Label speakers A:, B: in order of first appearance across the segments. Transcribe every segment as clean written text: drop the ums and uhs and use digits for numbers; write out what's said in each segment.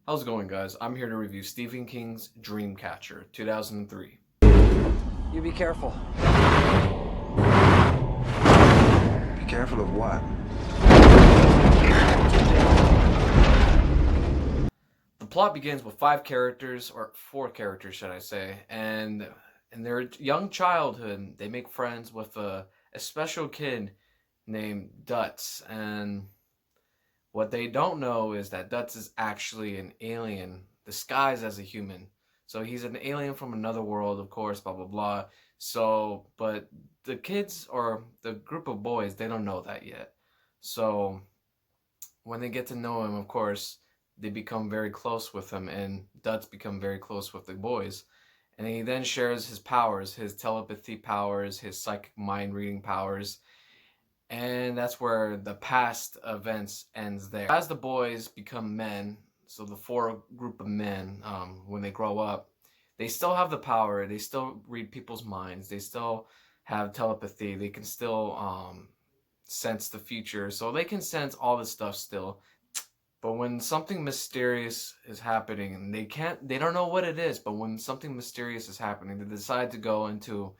A: How's it going, guys? I'm here to review Stephen King's Dreamcatcher, 2003.
B: You be careful.
C: Be careful of what?
A: The plot begins with five characters, or four characters, should I say, and in their young childhood, they make friends with a special kid named Dutz, and what they don't know is that Dutz is actually an alien disguised as a human. So he's an alien from another world, of course, blah, blah, blah. So, but the kids or the group of boys, they don't know that yet. So when they get to know him, of course, they become very close with him, and Dutz become very close with the boys. And he then shares his powers, his telepathy powers, his psychic mind reading powers, and that's where the past events ends there. As the boys become men, so the four group of men, when they grow up, they still have the power. They still read people's minds. They still have telepathy. They can still sense the future. So they can sense all this stuff still. But when something mysterious is happening, and they don't know what it is, but when something mysterious is happening, they decide to go into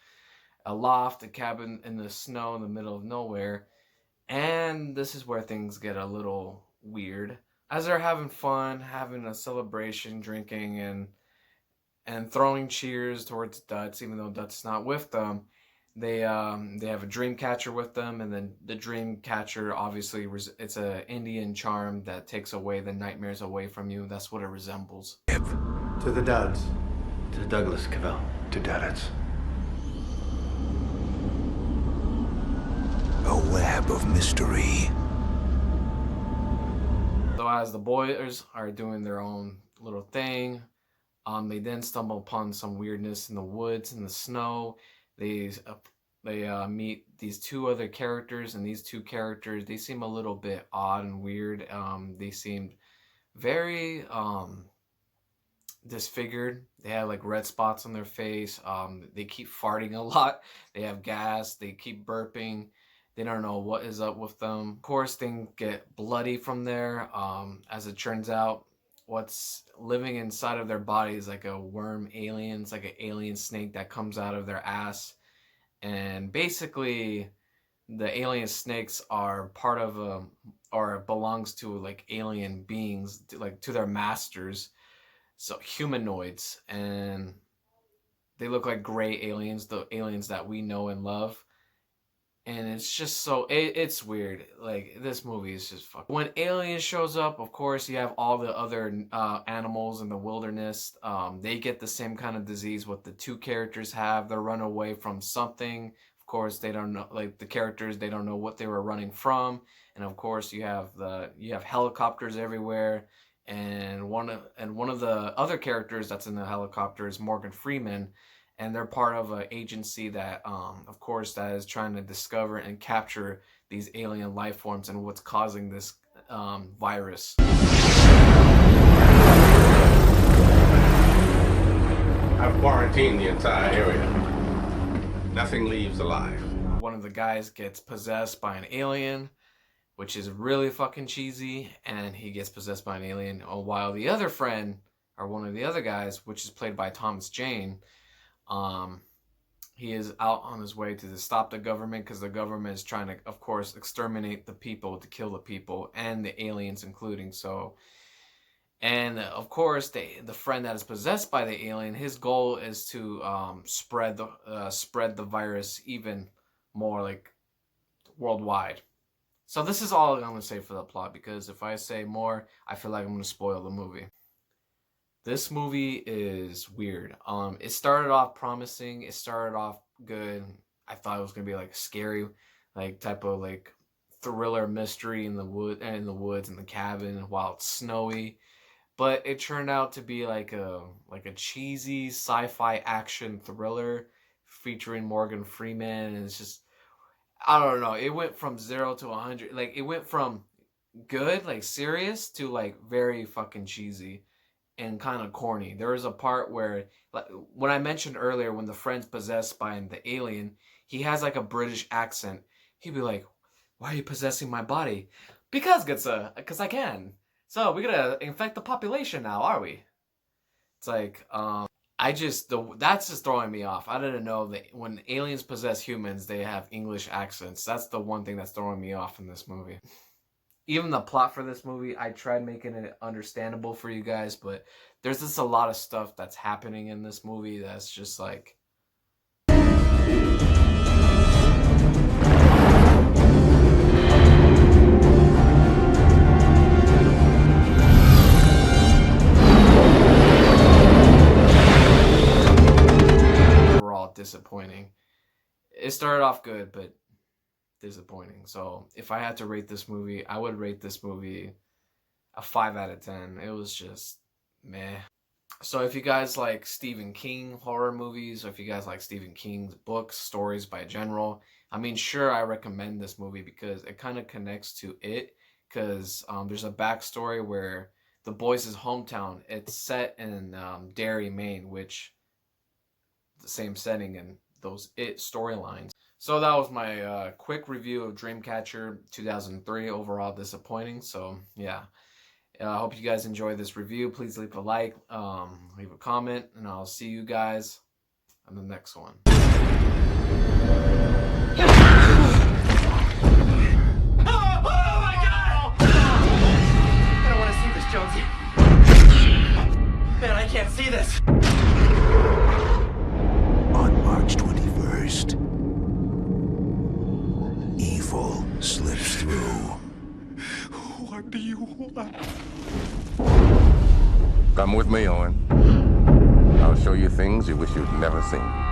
A: a loft, a cabin in the snow in the middle of nowhere. And this is where things get a little weird. As they're having fun, having a celebration, drinking, and throwing cheers towards Dutz, even though Dutz is not with them, they have a Dreamcatcher with them, and then the Dreamcatcher, obviously, it's an Indian charm that takes away the nightmares away from you. That's what it resembles.
D: To the Duds.
E: To Douglas Cavell.
C: To Dadits.
F: A web of mystery.
A: So as the boys are doing their own little thing, they then stumble upon some weirdness in the woods, in the snow. They meet these two other characters, and these two characters, they seem a little bit odd and weird. They seemed very disfigured. They have like red spots on their face. They keep farting a lot. They have gas. They keep burping. They don't know what is up with them. Of course, things get bloody from there. As it turns out, what's living inside of their body is like a worm alien. It's like an alien snake that comes out of their ass. And basically, the alien snakes are part of or belongs to like alien beings, like to their masters. So humanoids, and they look like gray aliens, the aliens that we know and love. And it's just so, it's weird. Like, this movie is just fucking. When Alien shows up, of course, you have all the other animals in the wilderness. They get the same kind of disease what the two characters have. They run away from something. Of course, they don't know, like, the characters, they don't know what they were running from. And of course, you have helicopters everywhere. And one of the other characters that's in the helicopter is Morgan Freeman. And they're part of an agency that, of course, that is trying to discover and capture these alien life forms and what's causing this virus.
D: I've quarantined the entire area. Nothing leaves alive.
A: One of the guys gets possessed by an alien, which is really fucking cheesy, and he gets possessed by an alien, while the other friend, or one of the other guys, which is played by Thomas Jane, he is out on his way to stop the government, because the government is trying to, of course, exterminate the people, to kill the people, and the aliens including. So, and of course, the friend that is possessed by the alien, his goal is to spread the virus even more, like, worldwide. So this is all I'm going to say for the plot, because if I say more, I feel like I'm going to spoil the movie. This movie is weird. It started off promising. It started off good. I thought it was gonna be like scary, like type of like thriller mystery in the woods in the cabin while it's snowy. But it turned out to be like a cheesy sci-fi action thriller featuring Morgan Freeman, and it's just, I don't know. It went from 0 to 100. Like, it went from good, like serious, to like very fucking cheesy and kind of corny. There was a part where, like, when I mentioned earlier, when the friend's possessed by the alien, he has like a British accent. He'd be like, "Why are you possessing my body?" Because I can. So we gotta infect the population now, are we? It's like, that's just throwing me off. I didn't know that when aliens possess humans, they have English accents. That's the one thing that's throwing me off in this movie. Even the plot for this movie, I tried making it understandable for you guys, but there's just a lot of stuff that's happening in this movie that's just like... disappointing. It started off good, but disappointing. So if I had to rate this movie, I would rate this movie a 5 out of 10. It was just meh. So if you guys like Stephen King horror movies, or if you guys like Stephen King's books, stories by general, I mean, sure, I recommend this movie because it kind of connects to it, because there's a backstory where the boys' hometown, it's set in Derry, Maine, which the same setting and those storylines. So that was my quick review of Dreamcatcher 2003. Overall disappointing. So yeah, I hope you guys enjoyed this review. Please leave a like, leave a comment, and I'll see you guys on the next one.
B: Jonesy. Man, I can't see this.
F: On March 21st, evil slips through.
C: What do you want?
D: Come with me, Owen. I'll show you things you wish you'd never seen.